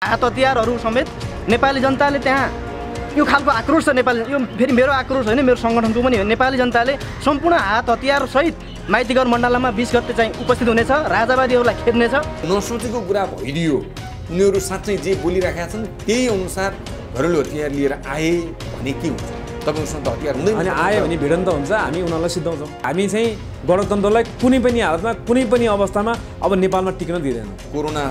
हात हतियारहरू समेत नेपाली जनताले त्यहाँ यो खालको आक्रोश छ। नेपाली यो फेरि मेरो आक्रोश होइन, मेरो सङ्गठनको पनि हो। नेपाली जनताले सम्पूर्ण हात हतियारसहित माइतीघर मण्डलामा 20 गते चाहिँ उपस्थित हुनेछ, राजावादीहरूलाई खेद्नेछ। नसोचेको कुरा भइदियो, उनीहरू साँच्चै जे बोलिरहेका छन् त्यही अनुसार घरेलु हतियार लिएर आए भने के हुन्छ? तपाईँसँग त हतियार हुँदैन। अनि आयो भने भिडन्त हुन्छ, हामी उनीहरूलाई सिद्धाउँछौँ। हामी चाहिँ गणतन्त्रलाई कुनै पनि हालतमा कुनै पनि अवस्थामा अब नेपालमा टिक्न दिँदैन। कोरोना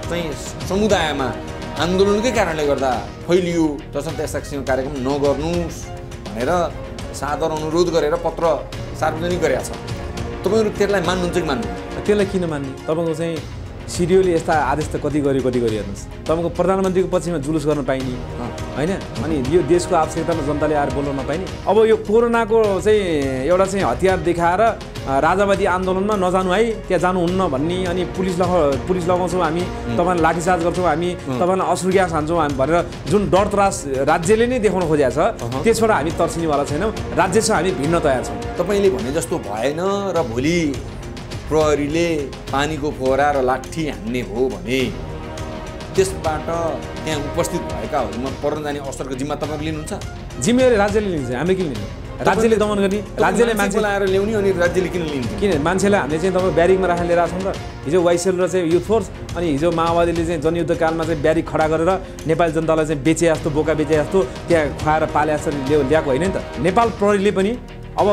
चाहिँ समुदायमा आन्दोलनकै कारणले गर्दा फैलियो, तसर्थ यस्ता कार्यक्रम नगर्नुहोस् भनेर सादर अनुरोध गरेर पत्र सार्वजनिक गरेका छ। तपाईँहरू त्यसलाई मान्नुहुन्छ कि मान्नुहुन्छ? त्यसलाई किन मान्ने? तपाईँको चाहिँ सिडिओले यस्ता आदेश त कति गऱ्यो हेर्नुहोस्। तपाईँको प्रधानमन्त्रीको पछिमा जुलुस गर्न पाइने होइन, अनि यो देशको आवश्यकतामा जनताले आएर बोल्न नपाइने। अब यो कोरोनाको चाहिँ एउटा चाहिँ हतियार देखाएर राजावादी आन्दोलनमा नजानु है, त्यहाँ जानुहुन्न भन्ने, अनि पुलिस लगाउँछौँ हामी, तपाईँलाई लाठीचार्ज गर्छौँ हामी, तपाईँलाई अश्रु ग्यास हान्छौँ हामी भनेर जुन डर त्रास राज्यले नै देखाउन खोजेको छ, त्यसबाट हामी तर्सिनेवाला छैनौँ। राज्यसँग हामी भिन्न तयार छौँ। तपाईँले भने जस्तो भएन र भोलि प्रहरीले पानीको फोहरा र लाठी हान्ने हो भने त्यसबाट त्यहाँ उपस्थित भएकाहरूमा पर्न जाने असरको जिम्मा तपाईँले लिनुहुन्छ? जिम्मेवारी राज्यले लिन्छ, हामीले किन लिने? राज्यले दमन गर्ने, राज्यले मान्छे लाएर ल्याउने, अनि राज्यले किन लिन्छ? किन मान्छेलाई हामीले चाहिँ तपाईँ ब्यारिकमा राखेर लिएर आएको छौँ र हिजो वाइसेल र चाहिँ युथ फोर्स, अनि हिजो माओवादीले चाहिँ जनयुद्धकालमा चाहिँ ब्यारिक खडा गरेर नेपाली जनतालाई चाहिँ बेचे जस्तो, बोका बेचे जस्तो त्यहाँ खुवाएर पाले जस्तो ल्याएको होइन नि त। नेपाल प्रहरीले पनि अब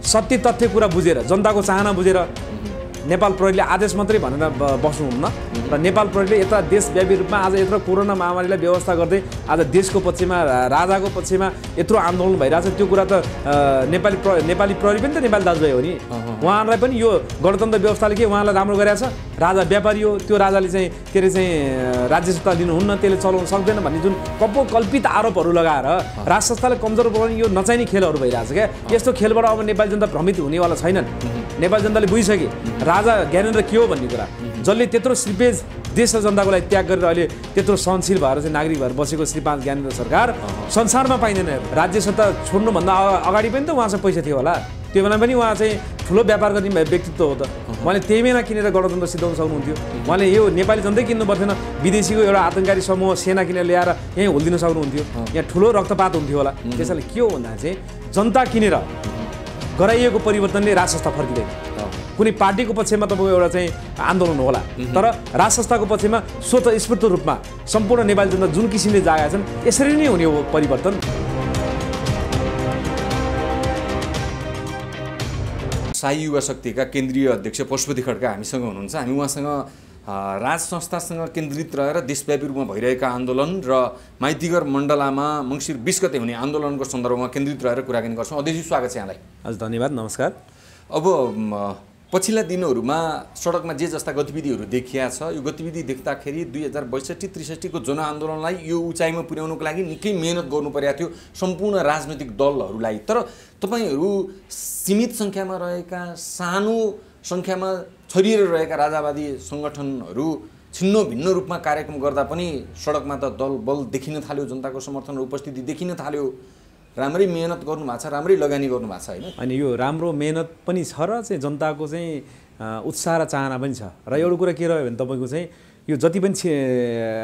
सत्य तथ्य कुरा बुझेर, जनताको चाहना बुझेर नेपाल प्रहरीले आदेश मात्रै भनेर बस्नुहुन्न र नेपाल प्रहरीले यता देशव्यापी रूपमा आज यत्रो कोरोना महामारीलाई व्यवस्था गर्दै आज देशको पक्षमा, राजाको पक्षमा यत्रो आन्दोलन भइरहेछ। त्यो कुरा त नेपाली प्रहरी पनि त नेपाली दाजुभाइ हो नि। उहाँहरूलाई पनि यो गणतन्त्र व्यवस्थाले के उहाँलाई राम्रो गरेको छ? राजा व्यापारी हो, त्यो राजाले चाहिँ के अरे चाहिँ राज्य सत्ता लिनुहुन्न, त्यसले चलाउन सक्दैन भन्ने जुन कल्पित आरोपहरू लगाएर राज संस्थालाई कमजोर बनाउने यो नचाहिने खेलहरू भइरहेछ क्या। यस्तो खेलबाट अब नेपाली जनता भ्रमित हुनेवाला छैनन्। नेपाली जनताले बुझिसके राजा ज्ञानेन्द्र के हो भन्ने कुरा। जसले त्यत्रो श्रीपेज देश र जनताको लागि त्याग गरेर अहिले त्यत्रो सहनशील भएर चाहिँ नागरिक भएर बसेको श्री 5 ज्ञानेन्द्र सरकार संसारमा पाइँदैन। राज्य सत्ता छोड्नुभन्दा अगाडि पनि त उहाँसँग पैसा थियो होला, त्यो बेला पनि उहाँ चाहिँ ठुलो व्यापार गर्ने व्यक्तित्व हो त। उहाँले त्यही बेला किनेर गणतन्त्र सिद्धाउन सक्नुहुन्थ्यो। उहाँले यो नेपाली जनतै किन्नु पर्थेन, विदेशीको एउटा आतङ्ककारी समूह सेना किनेर ल्याएर यहीँ होलिदिन सक्नुहुन्थ्यो, यहाँ ठुलो रक्तपात हुन्थ्यो होला। त्यसैले के हो भन्दा चाहिँ जनता किनेर गराइएको परिवर्तनले राज संस्था फर्किँदैन। कुनै पार्टीको पक्षमा तपाईँको एउटा चाहिँ आन्दोलन होला, तर राज संस्थाको पक्षमा स्वतस्फूर्त रूपमा सम्पूर्ण नेपाली जनता जुन किसिमले जाएका छन् यसरी नै हुने हो परिवर्तन। शाही युवा शक्तिका केन्द्रीय अध्यक्ष पशुपति खड्का हामीसँग हुनुहुन्छ। हामी उहाँसँग राज संस्थासँग केन्द्रित रहेर देशव्यापी रूपमा भइरहेका आन्दोलन र माइतीघर मण्डलामा मङ्सिर 20 गते हुने आन्दोलनको सन्दर्भमा केन्द्रित रहेर कुराकानी गर्छौँ। अध्यक्ष स्वागत छ यहाँलाई। हजुर धन्यवाद, नमस्कार। अब पछिल्ला दिनहरूमा सडकमा जे जस्ता गतिविधिहरू देखिया छ, यो गतिविधि देख्दाखेरि 2062-63 को जनआन्दोलनलाई यो उचाइमा पुर्याउनको लागि निकै मेहनत गर्नु परेको थियो सम्पूर्ण राजनैतिक दलहरूलाई। तर तपाईँहरू सीमित सङ्ख्यामा रहेका, सानो सङ्ख्यामा छरिएर रहेका राजावादी सङ्गठनहरू छिन्न भिन्न रूपमा कार्यक्रम गर्दा पनि सडकमा त दल बल देखिन थाल्यो, जनताको समर्थन र उपस्थिति देखिन थाल्यो। राम्रै मेहनत गर्नु भएको छ, राम्रै लगानी गर्नु भएको छ होइन? अनि यो राम्रो मेहनत पनि छ र चाहिँ जनताको चाहिँ उत्साह र चाहना पनि छ। र एउटा कुरा के रह्यो भने तपाईँको चाहिँ यो जति पनि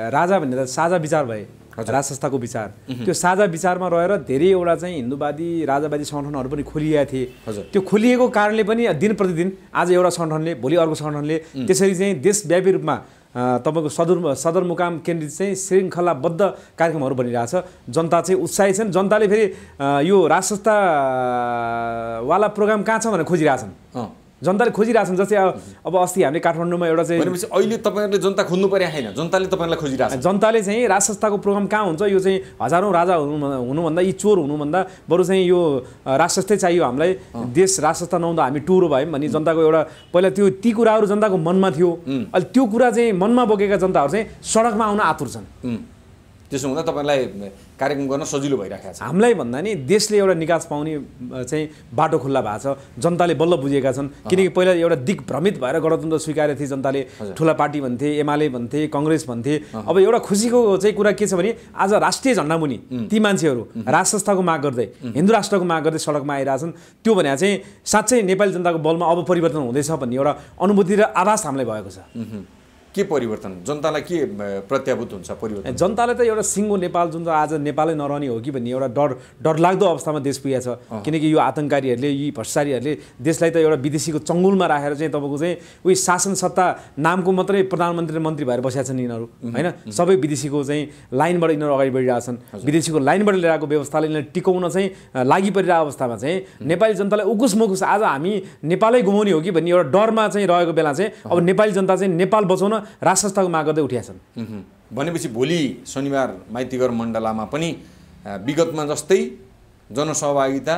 राजा भनेर साझा विचार भए, राज संस्थाको विचार, त्यो साझा विचारमा रहेर धेरैवटा चाहिँ हिन्दूवादी राजावादी सङ्गठनहरू पनि खोलिएका थिए। त्यो खोलिएको कारणले पनि दिन प्रतिदिन आज एउटा सङ्गठनले, भोलि अर्को सङ्गठनले त्यसरी चाहिँ देशव्यापी रूपमा तपाईँको सदरमुकाम केन्द्रित चाहिँ श्रृङ्खलाबद्ध कार्यक्रमहरू बनिरहेछ। जनता चाहिँ उत्साहित छन्। जनताले फेरि यो राज संस्थावाला प्रोग्राम कहाँ छ भनेर खोजिरहेछन्, जनताले खोजिरहेछन्। जस्तै अब अस्ति हामीले काठमाडौँमा एउटा चाहिँ अहिले तपाईँहरूले जनता खोज्नु परे होइन, जनताले तपाईँलाई खोजिरहेछ। जनताले चाहिँ राज संस्थाको प्रोग्राम कहाँ हुन्छ, यो चाहिँ हजारौँ राजा हुनुभन्दा, यी चोर हुनुभन्दा बरु चाहिँ यो राज संस्थै चाहियो हामीलाई, देश राज संस्था नहुँदा हामी टुरो भयौँ भन्ने जनताको एउटा पहिला त्यो ती कुराहरू जनताको मनमा थियो। अहिले त्यो कुरा चाहिँ मनमा बोकेका जनताहरू चाहिँ सडकमा आउन आतुर छन्। त्यसो हुँदा तपाईँलाई कार्यक्रम गर्न सजिलो भइरहेको छ। हामीलाई भन्दा नि देशले एउटा निकास पाउने चाहिँ बाटो खुल्ला भएको छ। जनताले बल्ल बुझेका छन्, किनकि पहिला एउटा दिग्भ्रमित भएर गणतन्त्र स्वीकारेको थिए जनताले। ठुला पार्टी भन्थे, एमाले भन्थे, कङ्ग्रेस भन्थे। अब एउटा खुसीको चाहिँ कुरा के छ भने आज राष्ट्रिय झन्डा मुनि ती मान्छेहरू राज संस्थाको माग गर्दै, हिन्दू राष्ट्रको माग गर्दै सडकमा आइरहेछन्। त्यो भने चाहिँ साँच्चै नेपाली जनताको बलमा अब परिवर्तन हुँदैछ भन्ने एउटा अनुभूति र आभास हामीलाई भएको छ। के परिवर्तन जनतालाई के प्रत्याभूत हुन्छ परिवर्तन? जनताले त एउटा सिङ्गो नेपाल जुन आज नेपालै नरहने हो कि भन्ने एउटा डरलाग्दो अवस्थामा देश पुगेको छ। किनकि यो आतङ्ककारीहरूले यी भ्रष्टाचारीहरूले देशलाई त एउटा विदेशीको चङ्गुलमा राखेर चाहिँ तपाईँको चाहिँ उही शासन सत्ता नामको मात्रै प्रधानमन्त्री मन्त्री भएर बसेका छन् यिनीहरू होइन। सबै विदेशीको चाहिँ लाइनबाट यिनीहरू अगाडि बढिरहेछन्। विदेशीको लाइनबाट लिएर आएको व्यवस्थाले यिनीहरू टिकाउन चाहिँ लागि परिरहेको अवस्थामा चाहिँ नेपाली जनतालाई उकुस मुकुस आज हामी नेपालै गुमाउने हो कि भन्ने एउटा डरमा चाहिँ रहेको बेला चाहिँ अब नेपाली जनता चाहिँ नेपाल बचाउन राष्ट्र संस्थाको माग गर्दै उठिया छन्। भनेपछि भोलि शनिबार माइतीघर मण्डलामा पनि विगतमा जस्तै जनसहभागिता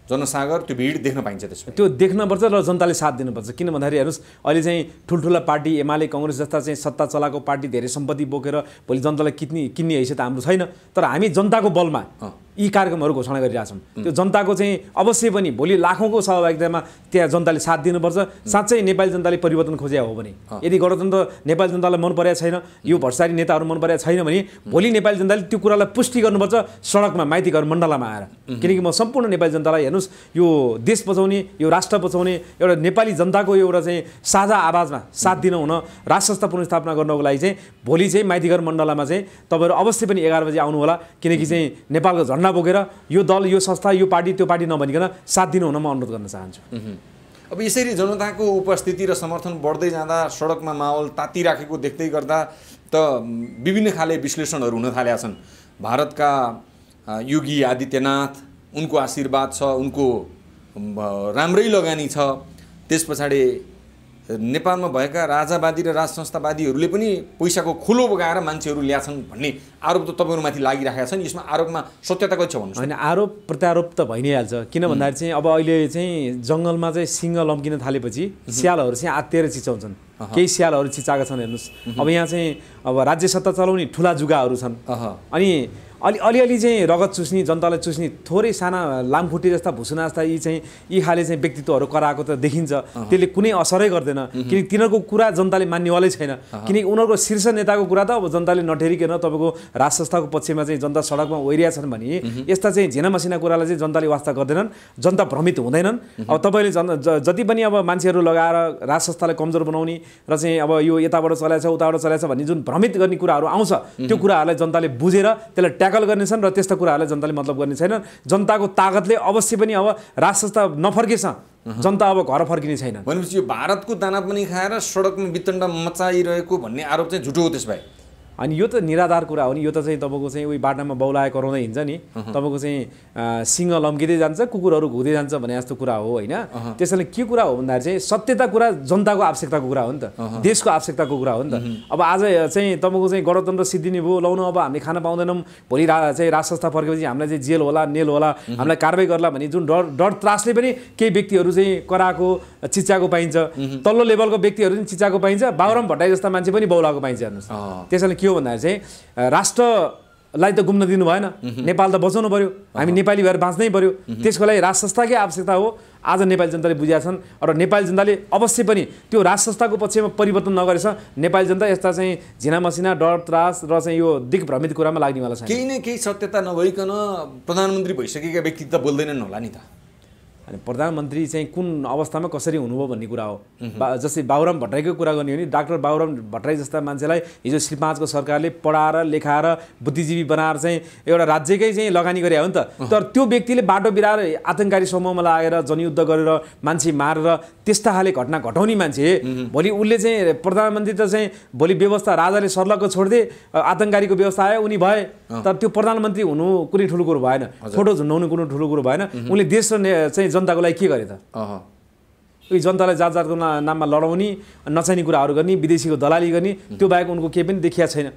जनसागर त्यो भिड देख्न पाइन्छ? त्यसमा त्यो देख्नुपर्छ र जनताले साथ दिनुपर्छ। किन भन्दाखेरि हेर्नुहोस् अहिले चाहिँ ठुल्ठुला पार्टी एमाले काङ्ग्रेस जस्ता चाहिँ सत्ता चलाएको पार्टी धेरै सम्पत्ति बोकेर भोलि जनतालाई किन्ने हैसियत हाम्रो छैन। तर हामी जनताको बलमा यी कार्यक्रमहरू घोषणा गरिरहेछौँ। त्यो जनताको चाहिँ अवश्य पनि भोलि लाखौँको सहभागितामा त्यहाँ जनताले साथ दिनुपर्छ। साँच्चै नेपाली जनताले परिवर्तन खोजेको हो भने, यदि गणतन्त्र नेपाली जनतालाई मन परेको छैन, यो भ्रष्टाचारी नेताहरू मन परेको छैन भने भोलि नेपाली जनताले त्यो कुरालाई पुष्टि गर्नुपर्छ सडकमा माइतीघर मण्डलामा आएर। किनकि म सम्पूर्ण नेपाली जनतालाई हेर्नुहोस् यो देश बचाउने यो राष्ट्र बचाउने एउटा नेपाली जनताको एउटा चाहिँ साझा आवाजमा साथ दिन हुन राष्ट्र संस्था पुनर्स्थापना गर्नको लागि चाहिँ भोलि चाहिँ माइतीघर मण्डलामा चाहिँ तपाईँहरू अवश्य पनि 11 बजे आउनु होला। किनकि चाहिँ नेपालको झन्डा बोकेर यो दल यो संस्था यो पार्टी त्यो पार्टी नभनिकन साथ दिनु हुन म अनुरोध गर्न चाहन्छु। अब यसरी जनताको उपस्थिति र समर्थन बढ्दै जाँदा सडकमा माहौल तातिराखेको देख्दै गर्दा त विभिन्न खाले विश्लेषणहरू हुन थालेका छन्। भारतका योगी आदित्यनाथ उनको आशीर्वाद छ, उनको राम्रै लगानी छ। त्यस पछाडि नेपालमा भएका राजावादी र राज संस्थावादीहरूले पनि पैसाको खुलो बगाएर मान्छेहरू ल्याछन् भन्ने आरोप त तपाईँहरूमाथि लागिरहेका छन्। यसमा आरोपमा सत्यता कति छ भन्नुहोस्? होइन, आरोप प्रत्यारोप त भइ नै हाल्छ। किन भन्दाखेरि चाहिँ अब अहिले चाहिँ जङ्गलमा चाहिँ सिंह लम्किन थालेपछि स्यालहरू चाहिँ आत्तिएर चिचाउँछन्। केही स्यालहरू चिचाएका छन्। हेर्नुहोस् अब यहाँ चाहिँ अब राज्य सत्ता चलाउने ठुला जुगाहरू छन्। अनि अलिअलि चाहिँ रगत चुस्ने जनतालाई चुस्ने थोरै साना लामखुट्टे जस्ता भुसुना जस्ता यी खाले चाहिँ व्यक्तित्वहरू कराएको त देखिन्छ। त्यसले कुनै असरै गर्दैन। किनकि तिनीहरूको कुरा जनताले मान्नेवालै छैन। किनकि उनीहरूको शीर्ष नेताको कुरा त अब जनताले नठेरिकन तपाईँको राज संस्थाको पक्षमा चाहिँ जनता सडकमा ओइरिया छन् भने यस्ता चाहिँ झेना मसिना कुरालाई चाहिँ जनताले वास्ता गर्दैनन्, जनता भ्रमित हुँदैनन्। अब तपाईँले जति पनि अब मान्छेहरू लगाएर राज संस्थालाई कमजोर बनाउने र चाहिँ अब यो यताबाट चलाएछ उताबाट चलाएछ भन्ने जुन भ्रमित गर्ने कुराहरू आउँछ त्यो कुराहरूलाई जनताले बुझेर त्यसलाई ट्याकल गर्नेछन् र त्यस्ता कुराहरूलाई जनताले मतलब गर्ने छैन। जनताको तागतले अवश्य पनि अब राज संस्था नफर्केछ, जनता अब घर फर्किने छैन। भनेपछि यो भारतको दाना पनि खाएर सडकमा वितण्डा मचाइरहेको भन्ने आरोप चाहिँ झुटो हो त्यस भए? अनि यो त निराधार कुरा हो नि। यो त चाहिँ तपाईँको चाहिँ उही बाटामा बौलाए कराउँदै हिँड्छ नि, तपाईँको चाहिँ सिंह लम्किँदै जान्छ कुकुरहरू घुँदै जान्छ भने जस्तो कुरा हो होइन। त्यसैले के कुरा हो भन्दाखेरि चाहिँ सत्यता कुरा जनताको आवश्यकताको कुरा हो नि त, देशको आवश्यकताको कुरा हो नि त। अब आज चाहिँ तपाईँको चाहिँ गणतन्त्र सिद्धिने भयो, लाउनु अब हामीले खान पाउँदैनौँ, भोलि चाहिँ राज संस्था फर्केपछि हामीलाई चाहिँ जेल होला नेल होला हामीलाई कारवाही गर्ला भन्ने जुन डर त्रासले पनि केही व्यक्तिहरू चाहिँ कराएको चिच्याएको पाइन्छ। तल्लो लेभलको व्यक्तिहरू पनि चिच्याएको पाइन्छ। बाबुराम भट्टराई जस्ता मान्छे पनि बौलाएको पाइन्छ। हेर्नुहोस् त्यसैले के हो भन्दाखेरि चाहिँ राष्ट्रलाई त गुम्न दिनु भएन, नेपाल त बचाउनु पर्यो, हामी नेपाली भएर बाँच्नै पर्यो। त्यसको लागि राज संस्थाकै आवश्यकता हो। आज नेपाली जनताले बुझेका छन् र नेपाली जनताले अवश्य पनि त्यो राज संस्थाको पक्षमा परिवर्तन नगरेछ नेपाली जनता यस्ता चाहिँ झिना मसिना डर त्रास र चाहिँ यो दिग्भ्रमित कुरामा लाग्नेवाला छैन। केही न केही सत्यता नभइकन प्रधानमन्त्री भइसकेका व्यक्ति त बोल्दैनन् होला नि त। अनि प्रधानमन्त्री चाहिँ कुन अवस्थामा कसरी हुनुभयो भन्ने कुरा हो। जस्तै बाबुराम भट्टराईको कुरा गर्ने हो नि, डाक्टर बाबुराम भट्टराई जस्ता मान्छेलाई हिजो श्री 5 को सरकारले पढाएर लेखाएर बुद्धिजीवी बनाएर चाहिँ एउटा राज्यकै चाहिँ लगानी गरे हो नि त। तर त्यो व्यक्तिले बाटो बिराएर आतङ्ककारी समूहमा लागेर जनयुद्ध गरेर मान्छे मारेर त्यस्ता खाले घटना घटाउने मान्छे भोलि उसले चाहिँ प्रधानमन्त्री त चाहिँ भोलि व्यवस्था राजाले सर्लक्क छोडिदिए, आतङ्ककारीको व्यवस्था आयो उनी भए। तर त्यो प्रधानमन्त्री हुनु कुनै ठुलो कुरो भएन, फोटो झुन्डाउनु कुनै ठुलो कुरो भएन। उनले देश र चाहिँ जनताको लागि के गरे त? उही जनतालाई जात जातको नाममा लडाउने नचाहिने कुराहरू गर्ने विदेशीको दलाली गर्ने त्यो बाहेक उनको केही पनि देखिया छैन।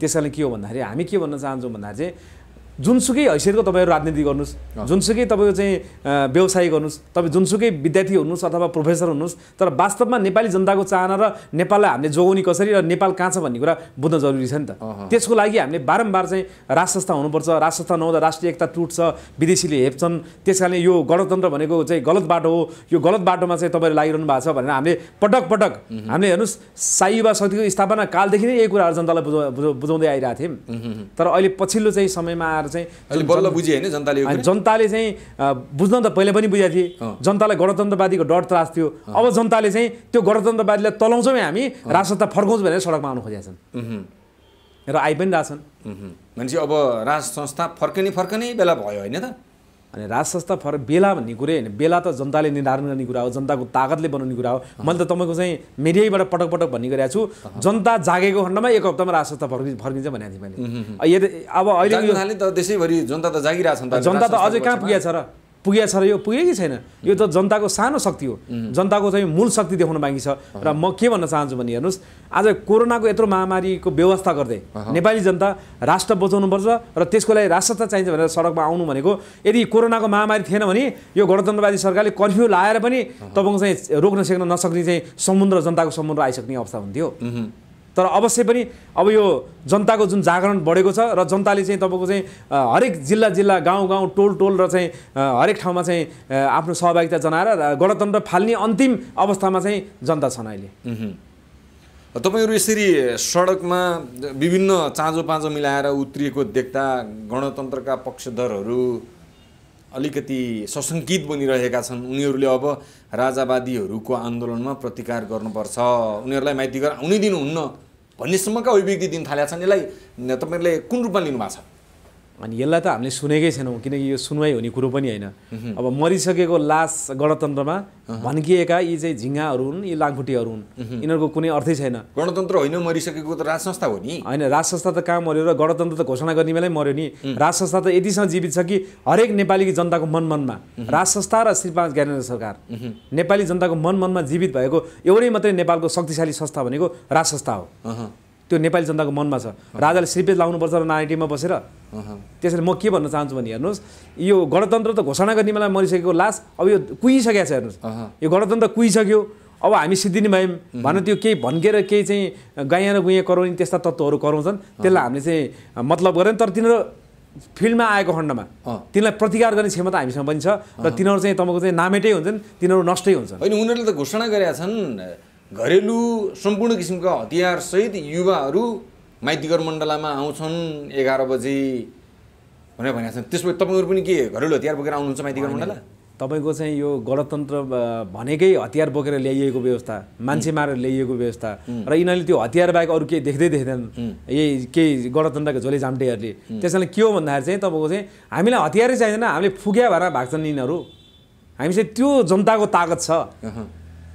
त्यसैले के हो भन्दाखेरि हामी के भन्न चाहन्छौँ भन्दाखेरि चाहिँ जुनसुकै हैसियतको तपाईँहरू राजनीति गर्नुहोस्, जुनसुकै तपाईँको चाहिँ व्यवसाय गर्नुहोस्, तपाईँ जुनसुकै विद्यार्थी हुनुहोस् अथवा प्रोफेसर हुनुहोस्, तर वास्तवमा नेपाली जनताको चाहना र नेपाललाई हामीले जोगाउने कसरी र नेपाल कहाँ छ भन्ने कुरा बुझ्न जरुरी छ नि त। त्यसको लागि हामीले बारम्बार चाहिँ राज संस्था हुनुपर्छ। राज संस्था नहुँदा राष्ट्रिय एकता टुट्छ, विदेशीले हेप्छन्। त्यस कारणले यो गणतन्त्र भनेको चाहिँ गलत बाटो हो, यो गलत बाटोमा चाहिँ तपाईँहरू लागिरहनु भएको छ भनेर हामीले पटक पटक हामीले हेर्नुहोस् शाही युवा शक्तिको स्थापना कालदेखि नै यही कुराहरू जनतालाई बुझाउँदै आइरहेको थियौँ। तर अहिले पछिल्लो चाहिँ समयमा आएर आएर चाहिँ अहिले बल्ल बुझे हैन जनताले यो कुरा? जनताले चाहिँ बुझ्न त पहिले पनि बुझेको थिए जनतालाई गणतन्त्रवादीको डर त्रास थियो अब जनताले चाहिँ त्यो गणतन्त्रवादीलाई तलाउँछौँ हामी राजसत्ता फर्काउँछ भनेर सडकमा आउनु खोजेका छन् र आइ पनि रहेछन् भनेपछि अब राज संस्था फर्कने बेला भयो हैन त? अनि राज संस्था बेला भन्ने कुरै होइन बेला त जनताले निर्धारण गर्ने कुरा हो जनताको ताकतले बनाउने कुरा हो मैले त तपाईँको चाहिँ मिडियाबाट पटक पटक भन्ने गरेको छु जनता जागेको खण्डमा एक हप्तामा राज संस्था फर्किन्छ भनेको थिएँ मैले अब अहिले त देशैभरि जनता त जागिरहेछ नि त जनता त अझै कहाँ पुगेको छ र यो पुगेकै छैन यो त जनताको सानो शक्ति हो जनताको चाहिँ मूल शक्ति देखाउन बाँकी छ र म के भन्न चाहन्छु भने हेर्नुहोस् आज कोरोनाको यत्रो महामारीको व्यवस्था गर्दै नेपाली जनता राष्ट्र बचाउनुपर्छ र त्यसको लागि राष्ट्रता चाहिन्छ भनेर सडकमा आउनु भनेको यदि कोरोनाको महामारी थिएन भने यो गणतन्त्रवादी सरकारले कर्फ्यू लाएर पनि तपाईँको चाहिँ रोक्न सेक्न नसक्ने चाहिँ जनताको समुद्र आइसक्ने अवस्था हुन्थ्यो तर अवश्य पनि अब यो जनताको जुन जागरण बढेको छ र जनताले चाहिँ तपाईँको चाहिँ हरेक जिल्ला गाउँ टोल र चाहिँ हरेक ठाउँमा चाहिँ आफ्नो सहभागिता जनाएर गणतन्त्र फाल्ने अन्तिम अवस्थामा चाहिँ जनता छन् अहिले। तपाईहरु यसरी सडकमा विभिन्न चाँजो पाँजो मिलाएर उत्रिएको देख्दा गणतन्त्रका पक्षधरहरू अलिकति सशंकित बनिरहेका छन्। उनीहरूले अब राजावादीहरूको आन्दोलनमा प्रतिकार गर्नुपर्छ, उनीहरूलाई माइती घर आउनै दिनुहुन्न भन्नेसम्मका अभिव्यक्ति दिन थालेका छन्। यसलाई तपाईहरुले कुन रूपमा लिनु भएको छ? अनि यसलाई त हामीले सुनेकै छैनौँ किनकि यो सुनवाई हुने कुरो पनि होइन। अब मरिसकेको लास गणतन्त्रमा भन्किएका यी चाहिँ झिङ्गाहरू हुन्, यी लाङखुट्टेहरू हुन्, यिनीहरूको कुनै अर्थै छैन। गणतन्त्र होइन मरिसकेको त राज संस्था हो नि। होइन, राज संस्था त कहाँ मर्यो र गणतन्त्र त घोषणा गर्ने बेलै मर्यो नि। राज संस्था त यतिसँग जीवित छ कि हरेक नेपाली जनताको मनमा राज संस्था र श्री 5 ज्ञानेन्द्र सरकार नेपाली जनताको मनमा जीवित भएको एउटै मात्रै नेपालको शक्तिशाली संस्था भनेको राज संस्था हो। त्यो नेपाली जनताको मनमा छ। राजाले श्रीपेज लाउनुपर्छ र नाइटीमा बसेर। त्यसैले म के भन्न चाहन्छु भने हेर्नुहोस्, यो गणतन्त्र त घोषणा गर्ने बेला मरिसकेको लास अब यो कुहिसकेको छ। हेर्नुहोस्, यो गणतन्त्र कुहिसक्यो। अब हामी सिद्धिने भयौँ भन, त्यो केही भन्केर केही चाहिँ गाइया र गुइया कराउने त्यस्ता तत्त्वहरू कराउँछन्, त्यसलाई हामीले चाहिँ मतलब गरेन। तर तिनीहरू फिल्डमा आएको खण्डमा तिनीलाई प्रतिकार गर्ने क्षमता हामीसँग पनि छ र तिनीहरू चाहिँ तपाईँको चाहिँ नामेटै हुन्छन्, तिनीहरू नष्टै हुन्छन्। होइन, उनीहरूले त घोषणा गरेका छन् घरेलु सम्पूर्ण किसिमका हतियार सहित युवाहरू माइतीघर मण्डलामा आउँछन् 11 बजे भनेर भनेका छन्। त्यसपछि तपाईँहरू पनि के घरेलु हतियार बोकेर आउनुहुन्छ माइतीघर मण्डला? तपाईँको चाहिँ यो गणतन्त्र भनेकै हतियार बोकेर ल्याइएको व्यवस्था, मान्छे मारेर ल्याइएको व्यवस्था र यिनीहरूले त्यो हतियार बाहेक अरू केही देख्दैनन् यही केही गणतन्त्रको झोले जाम्टेहरूले। त्यसैले के हो भन्दाखेरि चाहिँ तपाईँको चाहिँ हामीलाई हतियारै चाहिँदैन, हामीले फुक्या भएर भाग्छन् यिनीहरू। हामी चाहिँ त्यो जनताको ताकत छ,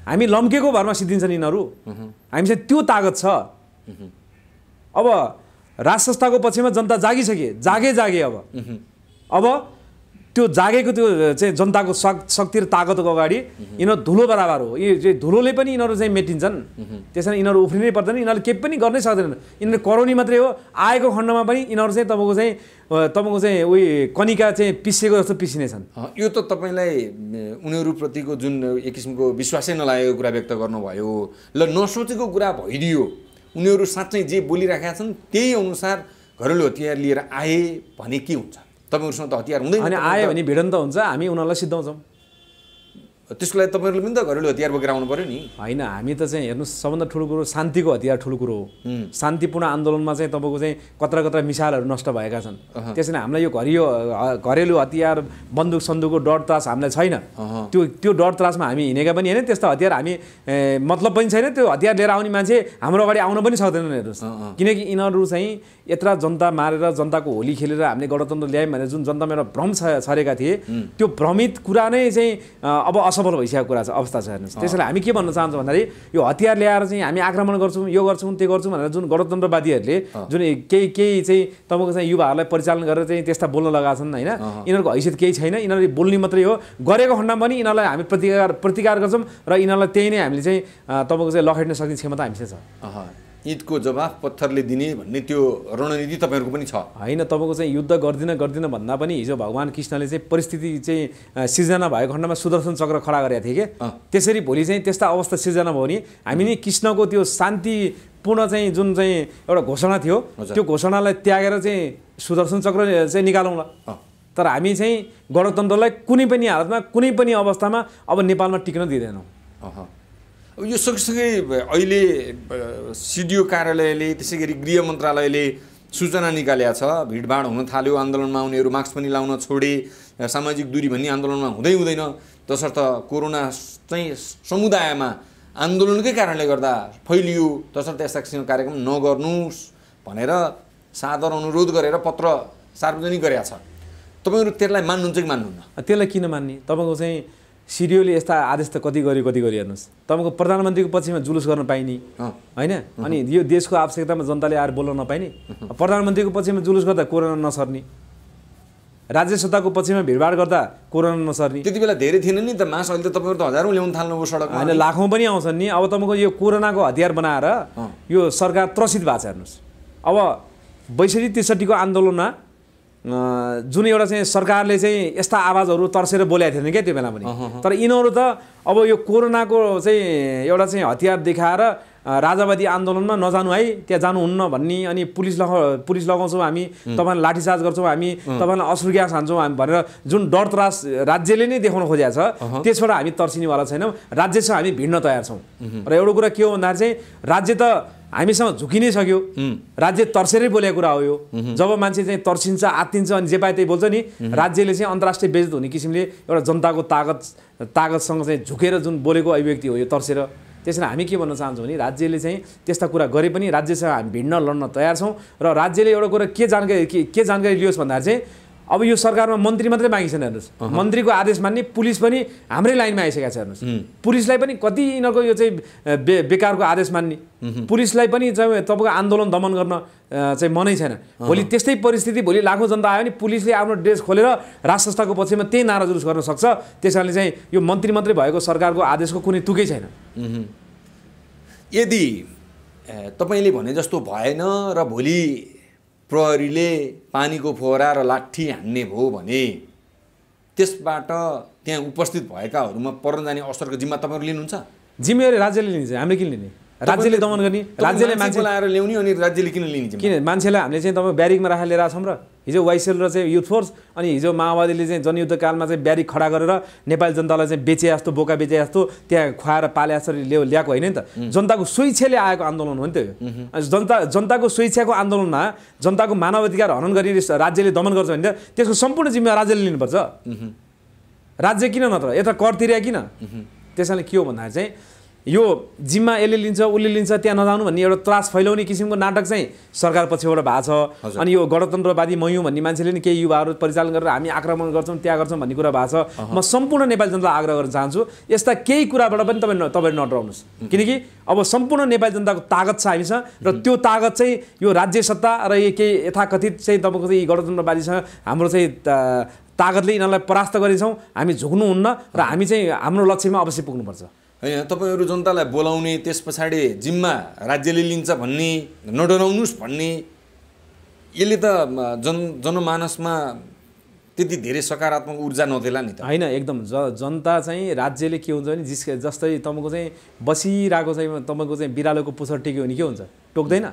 हामी लम्केको भरमा सिद्धिन्छन् यिनीहरू, हामी चाहिँ त्यो ताकत छ। अब राज संस्थाको पक्षमा जनता जागिसके, जागे अब त्यो जागेको त्यो चाहिँ जनताको शक्ति र ताकतको अगाडि यिनीहरू धुलो बराबर हो। यो चाहिँ धुलोले पनि यिनीहरू चाहिँ मेटिन्छन्। त्यसैले यिनीहरू उफ्रिनै पर्दैन, यिनीहरूले केही पनि गर्नै सक्दैनन्। यिनीहरू कराउने मात्रै हो। आएको खण्डमा पनि यिनीहरू चाहिँ तपाईँको चाहिँ उही कनिका चाहिँ पिसेको जस्तो पिसिनेछन्। यो त तपाईँलाई उनीहरूप्रतिको जुन एक किसिमको विश्वासै नलागेको कुरा व्यक्त गर्नुभयो, ल नसोचेको कुरा भइदियो, उनीहरू साँच्चै जे बोलिराखेका छन् त्यही अनुसार घरेलु हतियार लिएर आए भने के हुन्छ? तपाईँहरूसँग त हतियार हुँदैन, अनि आयो भने भिडन्त हुन्छ, हामी उनीहरूलाई सिद्धाउँछौँ। त्यसको लागि तपाईँहरूले पनि त घरेलु हतियार बोकेर आउनु पर्यो नि। होइन, हामी त चाहिँ हेर्नुहोस्, सबभन्दा ठुलो कुरो शान्तिको हतियार ठुलो कुरो हो। शान्तिपूर्ण आन्दोलनमा चाहिँ तपाईँको चाहिँ कत्रा मिसाइलहरू नष्ट भएका छन्। त्यसैले हामीलाई यो घरेलु हतियार बन्दुक सन्दुकको डर त्रास हामीलाई छैन। त्यो डर त्रासमा हामी हिँडेका पनि होइन, त्यस्तो हतियार हामी मतलब पनि छैन। त्यो हतियार लिएर आउने मान्छे हाम्रो अगाडि आउन पनि सक्दैनन्। हेर्नुहोस्, किनकि यिनीहरू चाहिँ यत्रा जनता मारेर जनताको होली खेलेर हामीले गणतन्त्र ल्यायौँ भनेर जुन जनतामा एउटा भ्रम छरेका थिए, त्यो भ्रमित कुरा नै चाहिँ अब असफल भइसकेको कुरा छ, अवस्था छ। हेर्नुहोस्, त्यसैले हामी के भन्न चाहन्छौँ भन्दाखेरि यो हतियार ल्याएर चाहिँ हामी आक्रमण गर्छौँ, यो गर्छौँ त्यो गर्छौँ भनेर जुन गणतन्त्रवादीहरूले जुन केही चाहिँ तपाईँको चाहिँ युवाहरूलाई परिचालन गरेर चाहिँ त्यस्ता बोल्न लगाएको छन्, होइन, यिनीहरूको हैसियत केही छैन। यिनीहरूले बोल्ने मात्रै हो। गरेको खण्डमा पनि यिनीहरूलाई हामी प्रतिकार गर्छौँ र यिनीहरूलाई त्यही नै हामीले चाहिँ तपाईँको चाहिँ लखेट्न सक्ने क्षमता हामीसँग छ। ईदको जवाफ पत्थरले दिने भन्ने त्यो रणनीति तपाईँहरूको पनि छ होइन? तपाईँको चाहिँ युद्ध गर्दिन भन्दा पनि हिजो भगवान् कृष्णले चाहिँ परिस्थिति चाहिँ सिर्जना भएको खण्डमा सुदर्शन चक्र खडा गरेका थिए के। त्यसरी भोलि चाहिँ त्यस्ता अवस्था सिर्जना भयो भने हामी नि कृष्णको त्यो शान्तिपूर्ण चाहिँ जुन चाहिँ एउटा घोषणा थियो, त्यो घोषणालाई त्यागेर चाहिँ सुदर्शन चक्र चाहिँ निकालौँला। तर हामी चाहिँ गणतन्त्रलाई कुनै पनि हालतमा कुनै पनि अवस्थामा अब नेपालमा टिक्न दिँदैनौँ। यो सँगसँगै अहिले सिडिओ कार्यालयले, त्यसै गरी गृह मन्त्रालयले सूचना निकालेको छ, भिडभाड हुन थाल्यो, आन्दोलनमा उनीहरू मास्क पनि लाउन छोडे, सामाजिक दूरी भन्ने आन्दोलनमा हुँदैन, तसर्थ कोरोना चाहिँ समुदायमा आन्दोलनकै कारणले गर्दा फैलियो, तसर्थ यस्ता किसिमको कार्यक्रम नगर्नुहोस् भनेर सादर अनुरोध गरेर पत्र सार्वजनिक गरेका छ। तपाईँहरू त्यसलाई मान्नुहुन्छ कि मान्नुहुन्न? त्यसलाई किन मान्ने? तपाईँको चाहिँ सिडिओले यस्ता आदेश त कति गऱ्यो हेर्नुहोस्। तपाईँको प्रधानमन्त्रीको पक्षमा जुलुस गर्न पाइने होइन, अनि यो देशको आवश्यकतामा जनताले आएर बोल्न नपाइने, प्रधानमन्त्रीको पक्षमा जुलुस गर्दा कोरोना नसर्ने, राज्य सत्ताको पक्षमा भिडभाड गर्दा कोरोना नसर्ने। त्यति बेला धेरै थिएन नि त मास, अहिले त तपाईँहरू त हजारौँ ल्याउन थाल्नुभयो सडकमा, होइन लाखौँ पनि आउँछन् नि। अब तपाईँको यो कोरोनाको हतियार बनाएर यो सरकार त्रसित भएको छ हेर्नुहोस्। अब 62-63 आन्दोलनमा जुन एउटा चाहिँ सरकारले चाहिँ यस्ता आवाजहरू तर्सेर बोलेको थिएन क्या त्यो बेला पनि, तर यिनीहरू त अब यो कोरोनाको चाहिँ एउटा चाहिँ हतियार देखाएर राजावादी आन्दोलनमा नजानु है, त्यहाँ जानुहुन्न भन्ने, अनि पुलिस लगाउँछौँ हामी, तपाईँलाई लाठीचार्ज गर्छौँ हामी, तपाईँलाई अश्रु ग्यास हान्छौँ हामी भनेर जुन डर त्रास राज्यले नै देखाउन खोजेको छ, त्यसबाट हामी तर्सिनेवाला छैनौँ। राज्यसँग हामी भिड्न तयार छौँ। र एउटा कुरा के हो भन्दाखेरि चाहिँ राज्य त हामीसँग झुकिनै सक्यो, राज्य तर्सेरै बोलेको कुरा हो यो। जब मान्छे चाहिँ तर्सिन्छ, आत्तिन्छ, अनि जे पाए त्यही बोल्छ नि, राज्यले चाहिँ अन्तर्राष्ट्रिय बेइज्जत हुने किसिमले एउटा जनताको तागतसँग चाहिँ झुकेर जुन बोलेको अभिव्यक्ति हो यो तर्सेर। त्यसैले हामी के भन्न चाहन्छौँ भने राज्यले चाहिँ त्यस्ता कुरा गरे पनि राज्यसँग हामी भिड्न लड्न तयार छौँ। र राज्यले एउटा कुरा के जानकारी लियोस् भन्दाखेरि चाहिँ अब यो सरकारमा मन्त्री मात्रै बाँकी छैन हेर्नुहोस्। मन्त्रीको आदेश मान्ने पुलिस पनि हाम्रै लाइनमा आइसकेको छ हेर्नुहोस्। पुलिसलाई पनि कति यिनीहरूको यो चाहिँ बेकारको आदेश मान्ने, पुलिसलाई पनि चाहिँ तपाईँको आन्दोलन दमन गर्न चाहिँ मनै छैन। भोलि त्यस्तै परिस्थिति, भोलि लाखौँ जनता आयो भने पुलिसले आफ्नो ड्रेस खोलेर राज संस्थाको पक्षमा त्यही नारा जुलुस गर्न सक्छ। त्यस कारणले चाहिँ यो मन्त्री मात्रै भएको सरकारको आदेशको कुनै तुकै छैन। यदि तपाईँले भने जस्तो भएन र भोलि प्रहरीले पानीको फोहरा र लाठी हान्ने भयो भने त्यसबाट त्यहाँ उपस्थित भएकाहरूमा पर्न जाने असरको जिम्मा तपाईँहरू लिनुहुन्छ? जिम्मेवारी राज्यले लिन्छ, हामीले किन लिने? राज्यले दमन गर्ने, राज्यले मान्छे लाएर ल्याउने, अनि राज्यले किन लिने? किन मान्छेलाई हामीले चाहिँ तपाईँ ब्यारिकमा राखेर लिएर आछौँ र हिजो वाइसेल र चाहिँ युथ फोर्स, अनि हिजो माओवादीले चाहिँ जनयुद्धकालमा चाहिँ ब्यारिक खडा गरेर नेपाली जनतालाई चाहिँ बेचे जस्तो, बोका बेचे जस्तो त्यहाँ खुवाएर पाले जसरी ल्याएको होइन नि त। जनताको स्वेच्छाले आएको आन्दोलन हो नि त यो। जनताको स्वेच्छाको आन्दोलनमा जनताको मानवाधिकार हनन गरी राज्यले दमन गर्छ भने त त्यसको सम्पूर्ण जिम्मेवारी राज्यले लिनुपर्छ। राज्य किन नत्र यता कर तिर्या किन? त्यसैले के हो भन्दाखेरि चाहिँ यो जिम्मा यसले लिन्छ उसले लिन्छ त्यहाँ नजानु भन्ने एउटा त्रास फैलाउने किसिमको नाटक चाहिँ सरकार पछिबाट भएको छ। अनि यो गणतन्त्रवादी म हुँ भन्ने मान्छेले नि केही युवाहरू परिचालन गरेर हामी आक्रमण गर्छौँ त्यहाँ गर्छौँ भन्ने कुरा भएको छ। म सम्पूर्ण नेपाली जनतालाई आग्रह गर्न चाहन्छु यस्ता केही कुराबाट पनि तपाईँ नडराउनुहोस्, किनकि अब सम्पूर्ण नेपाली जनताको तागत छ हामीसँग, र त्यो तागत चाहिँ यो राज्य सत्ता र यो केही यथाकथित चाहिँ तपाईँको चाहिँ गणतन्त्रवादीसँग हाम्रो चाहिँ तागतले यिनीहरूलाई परास्त गरेछौँ। हामी झुक्नुहुन्न र हामी चाहिँ हाम्रो लक्ष्यमा अवश्य पुग्नुपर्छ। होइन, तपाईँहरू जनतालाई बोलाउने, त्यस पछाडि जिम्मा राज्यले लिन्छ भन्ने, नडराउनुहोस् भन्ने, यसले त जनमानसमा त्यति धेरै सकारात्मक ऊर्जा नदेला नि त। होइन, एकदम जनता चाहिँ राज्यले के हुन्छ भने जस्तै तपाईँको चाहिँ बसिरहेको चाहिँ तपाईँको चाहिँ बिरालोको पुच्छर टेक्यो भने के हुन्छ? टोक्दैन।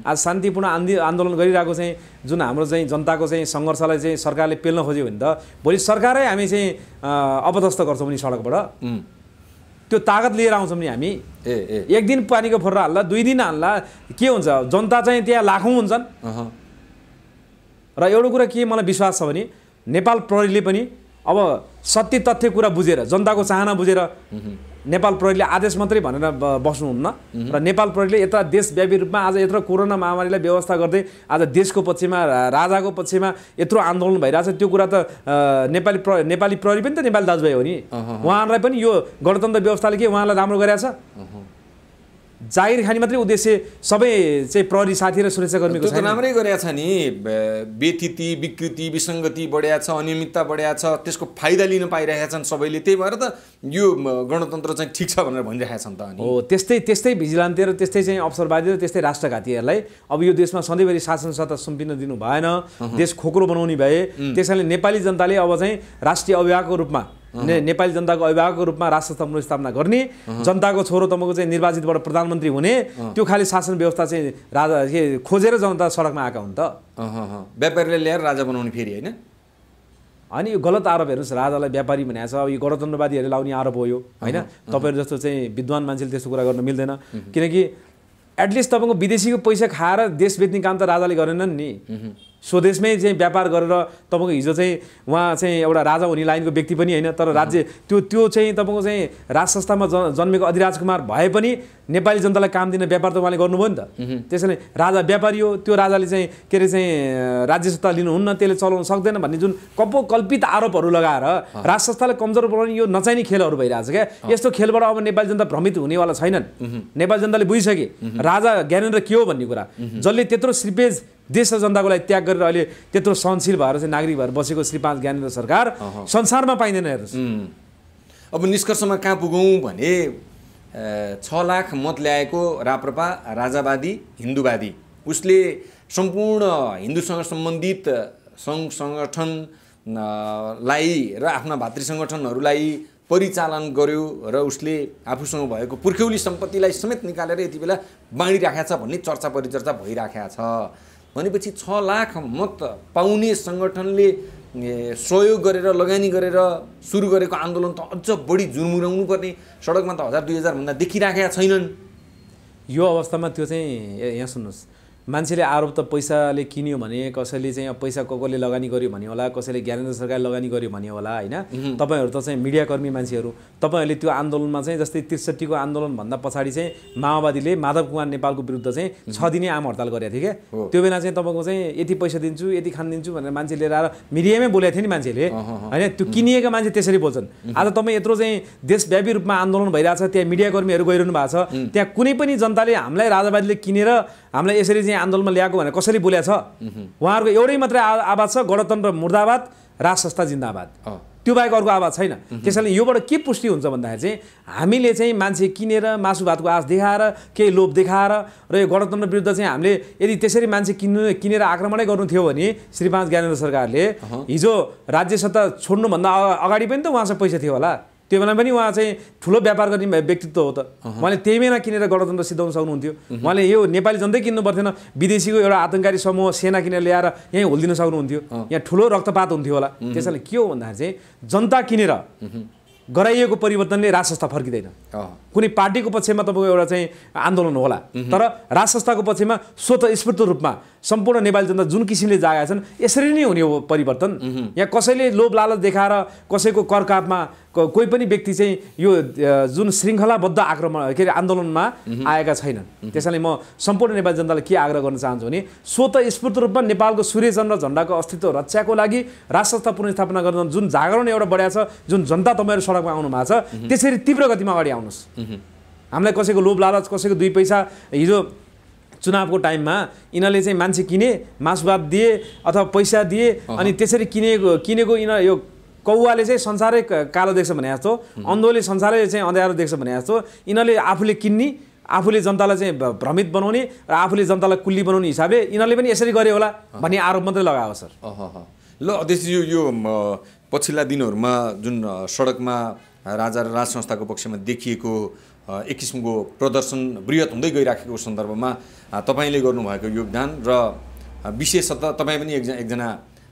आज शान्तिपूर्ण आन्दोलन गरिरहेको चाहिँ जुन हाम्रो चाहिँ जनताको चाहिँ सङ्घर्षलाई चाहिँ सरकारले पेल्न खोज्यो भने त भोलि सरकारै हामी चाहिँ अपदस्थ गर्छौँ नि सडकबाट। त्यो तागत लिएर आउँछौँ नि हामी। एक दिन पानीको फोर्रा हाल्ला, 2 दिन हाल्ला, के हुन्छ? जनता चाहिँ त्यहाँ लाखौँ हुन्छन्। र एउटा कुरा के मलाई विश्वास छ भने नेपाल प्रहरीले पनि अब सत्य तथ्य कुरा बुझेर, जनताको चाहना बुझेर नेपाल प्रहरीले आदेश मात्रै भनेर बस्नुहुन्न, र नेपाल प्रहरीले यता देशव्यापी रूपमा आज यत्रो कोरोना महामारीलाई व्यवस्था गर्दै आज देशको पक्षमा, राजाको पक्षमा यत्रो आन्दोलन भइरहेछ। त्यो कुरा त नेपाली प्रहरी पनि त नेपाली दाजुभाइ हो नि, उहाँहरूलाई पनि यो गणतन्त्र व्यवस्थाले के उहाँलाई राम्रो गरेछ? जागिर खाने मात्रै उद्देश्य सबै चाहिँ प्रहरी साथी र सुरक्षाकर्मीको छैन। राम्रै गरेको छ नि, व्यथिति, विकृति, विसङ्गति बढिया छ, अनियमितता बढिया छ, त्यसको फाइदा लिन पाइरहेका छन् सबैले। त्यही भएर त यो गणतन्त्र चाहिँ ठिक छ भनेर भनिरहेका छन् त। हो, त्यस्तै भिजिलान्ती र त्यस्तै चाहिँ अवसरवादी र त्यस्तै राष्ट्रघातीहरूलाई अब यो देशमा सधैँभरि शासन सत्ता सुम्पिन दिनु भएन, देश खोक्रो बनाउने भए। त्यसैले नेपाली जनताले अब चाहिँ राष्ट्रिय अभिभावकको रूपमा, नेपाली जनताको अभिभावकको रूपमा राष्ट्र संस्थाको स्थापना गर्ने, जनताको छोरो तपाईँको चाहिँ निर्वाचितबाट प्रधानमन्त्री हुने, त्यो खाली शासन व्यवस्था चाहिँ राजा खोजेर जनता सडकमा आएका हुन् त। व्यापारीले ल्याएर राजा बनाउने फेरि होइन। अनि यो गलत आरोप हेर्नुहोस्, राजालाई व्यापारी भनेको छ, अब यो गणतन्त्रवादीहरूले लाउने आरोप हो यो होइन। तपाईँहरू जस्तो चाहिँ विद्वान मान्छेले त्यस्तो कुरा गर्न मिल्दैन, किनकि एटलिस्ट तपाईँको विदेशीको पैसा खाएर देश बेच्ने काम त राजाले गरेनन् नि। स्वदेशमै चाहिँ व्यापार गरेर तपाईँको हिजो चाहिँ उहाँ चाहिँ एउटा राजा हुने लाइनको व्यक्ति पनि होइन, तर राज्य त्यो चाहिँ तपाईँको चाहिँ राज संस्थामा जन्मेको अधिराज कुमार भए पनि नेपाली जनतालाई काम दिने व्यापार त उहाँले गर्नुभयो नि त। त्यसैले राजा व्यापारी हो, त्यो राजाले चाहिँ के अरे चाहिँ राज्य सत्ता लिनुहुन्न, त्यसले चलाउन सक्दैन भन्ने जुन कल्पित आरोपहरू लगाएर राज संस्थालाई कमजोर बनाउने यो नचाहिने खेलहरू भइरहेछ क्या। यस्तो खेलबाट अब नेपाली जनता भ्रमित हुनेवाला छैनन्। नेपाली जनताले बुझिसके राजा ज्ञानेन्द्र के हो भन्ने कुरा। जसले त्यत्रो श्रीपेज देश र जनताको लागि त्याग गरेर अहिले त्यत्रो सहनशील भएर चाहिँ नागरिक भएर बसेको श्री 5 ज्ञानेन्द्र सरकार संसारमा पाइँदैन हेर्नुहोस्। अब निष्कर्षमा कहाँ पुगौँ भने 6 लाख मत ल्याएको राप्रपा राजावादी हिन्दूवादी, उसले सम्पूर्ण हिन्दूसँग सम्बन्धित सङ्घ सङ्गठनलाई र आफ्ना भातृ सङ्गठनहरूलाई परिचालन गर्यो र उसले आफूसँग भएको पुर्ख्यौली सम्पत्तिलाई समेत निकालेर यति बेला बाँडिराखेको छ भन्ने चर्चा परिचर्चा भइराखेको छ। भनेपछि 6 लाख मत पाउने सङ्गठनले सहयोग गरेर लगानी गरेर सुरु गरेको आन्दोलन त अझ बढी जुर्मुराउनु पर्ने, सडकमा त 1000-2000 भन्दा देखिराखेका छैनन्। यो अवस्थामा त्यो चाहिँ यहाँ सुन्नुहोस्, मान्छेले आरोप त पैसाले किन्यो भने, कसैले चाहिँ पैसा कसले लगानी गर्यो भन्ने होला, कसैले ज्ञानेन्द्र सरकारले लगानी गर्यो भन्ने होला होइन। तपाईँहरू त चाहिँ मिडियाकर्मी मान्छेहरू, तपाईँहरूले त्यो आन्दोलनमा चाहिँ जस्तै 63 को आन्दोलनभन्दा पछाडि चाहिँ माओवादीले माधव कुमार नेपालको विरुद्ध चाहिँ 6 दिने आम हडताल गरेको थियो क्या। त्यो बेला चाहिँ तपाईँको चाहिँ यति पैसा दिन्छु यति खान दिन्छु भनेर मान्छे लिएर आएर मिडियामै बोलेको थियो नि मान्छेले होइन। त्यो किनिएका मान्छे त्यसरी बोल्छन्। आज तपाईँ यत्रो चाहिँ देशव्यापी रूपमा आन्दोलन भइरहेछ, त्यहाँ मिडियाकर्मीहरू गइरहनु भएको छ, त्यहाँ कुनै पनि जनताले हामीलाई राजावादीले किनेर हामीलाई यसरी चाहिँ आन्दोलनमा ल्याएको भनेर कसरी बोलेको छ? उहाँहरूको एउटै मात्रै आवाज छ, गणतन्त्र मुर्दाबाद, राज संस्था जिन्दाबाद। त्यो बाहेक अर्को आवाज छैन। त्यसैले योबाट के पुष्टि हुन्छ भन्दाखेरि चाहिँ हामीले चाहिँ मान्छे किनेर मासु भातको आश देखाएर केही लोभ देखाएर र यो गणतन्त्र विरुद्ध चाहिँ हामीले यदि त्यसरी मान्छे किनेर आक्रमणै गर्नु थियो भने श्री 5 ज्ञानेन्द्र सरकारले हिजो राज्य सत्ता छोड्नुभन्दा अगाडि पनि त उहाँसँग पैसा थियो होला। त्यो बेला पनि उहाँ चाहिँ ठुलो व्यापार गर्ने व्यक्तित्व हो त। उहाँले त्यही बेला किनेर गणतन्त्र सिद्धाउन सक्नुहुन्थ्यो। उहाँले यो नेपाली जनतै किन्नु पर्थेन, विदेशीको एउटा आतङ्ककारी समूह सेना किनेर ल्याएर यहीँ होलिदिन सक्नुहुन्थ्यो, यहाँ ठुलो रक्तपात हुन्थ्यो होला। त्यसैले के हो भन्दाखेरि चाहिँ जनता किनेर गराइएको परिवर्तनले राज संस्था फर्किँदैन। कुनै पार्टीको पक्षमा तपाईँको एउटा चाहिँ आन्दोलन होला, तर राज संस्थाको पक्षमा स्वतःस्फूर्त रूपमा सम्पूर्ण नेपाली जनता जुन किसिमले जाएका छन् यसरी नै हुने हो परिवर्तन। यहाँ कसैले लोभ लालच देखाएर कसैको करकापमा कोही पनि व्यक्ति चाहिँ यो जुन श्रृङ्खलाबद्ध आक्रमण के अरे आन्दोलनमा आएका छैनन्। त्यसैले म सम्पूर्ण नेपाली जनतालाई के आग्रह गर्न चाहन्छु भने स्वतःस्फूर्त रूपमा नेपालको सूर्यचन्द्र झन्डाको अस्तित्व रक्षाको लागि राज संस्था पुनर्स्थापना गर्न जुन जागरण एउटा बढाएको छ, जुन जनता तपाईँहरू सडकमा आउनु भएको छ, त्यसरी तीव्र गतिमा अगाडि आउनुहोस्। हामीलाई कसैको लोभ लालच, कसैको 2 पैसा हिजो चुनावको टाइममा यिनीहरूले चाहिँ मान्छे किने, मासुभात दिए अथवा पैसा दिए अनि त्यसरी किनेको यो कौवाले चाहिँ संसारै कालो देख्छ भने जस्तो, अन्धोले संसारै चाहिँ अँध्यारो देख्छ भने जस्तो यिनीहरूले आफूले किन्ने, आफूले जनतालाई चाहिँ भ्रमित बनाउने र आफूले जनतालाई कुल्ली बनाउने हिसाबले यिनीहरूले पनि यसरी गरे होला भन्ने आरोप मात्रै लगायो सर। ल अध्यक्षज्यू, यो पछिल्ला दिनहरूमा जुन सडकमा राजा र राज संस्थाको पक्षमा देखिएको एक किसिमको प्रदर्शन बृहत हुँदै गइराखेको सन्दर्भमा तपाईँले गर्नुभएको योगदान र विशेषतः तपाईँ पनि एकजना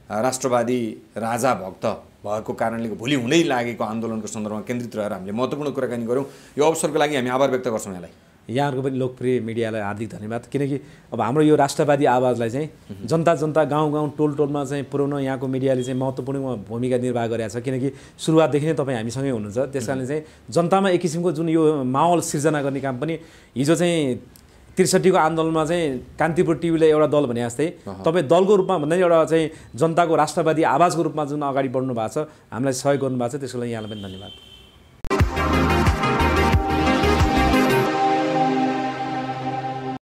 राष्ट्रवादी राजा भक्त भएको कारणले भोलि हुँदै लागेको आन्दोलनको सन्दर्भमा केन्द्रित रहेर हामीले महत्त्वपूर्ण कुराकानी गऱ्यौँ। यो अवसरको लागि हामी आभार व्यक्त गर्छौँ यहाँलाई। यहाँहरूको पनि लोकप्रिय मिडियालाई हार्दिक धन्यवाद, किनकि अब हाम्रो यो राष्ट्रवादी आवाजलाई चाहिँ जनता गाउँ टोलमा चाहिँ पुर्याउन यहाँको मिडियाले चाहिँ महत्त्वपूर्ण भूमिका निर्वाह गरेको छ। किनकि सुरुवातदेखि नै तपाईँ हामीसँगै हुनुहुन्छ, त्यस कारणले चाहिँ जनतामा एक किसिमको जुन यो माहौल सिर्जना गर्ने काम पनि हिजो चाहिँ 63 को आन्दोलनमा चाहिँ कान्तिपुर टिभीले एउटा दल भने जस्तै तपाईँ दलको रूपमा भन्दा एउटा चाहिँ जनताको राष्ट्रवादी आवाजको रूपमा जुन अगाडि बढ्नु भएको छ, हामीलाई सहयोग गर्नुभएको छ, त्यसको लागि यहाँलाई पनि धन्यवाद।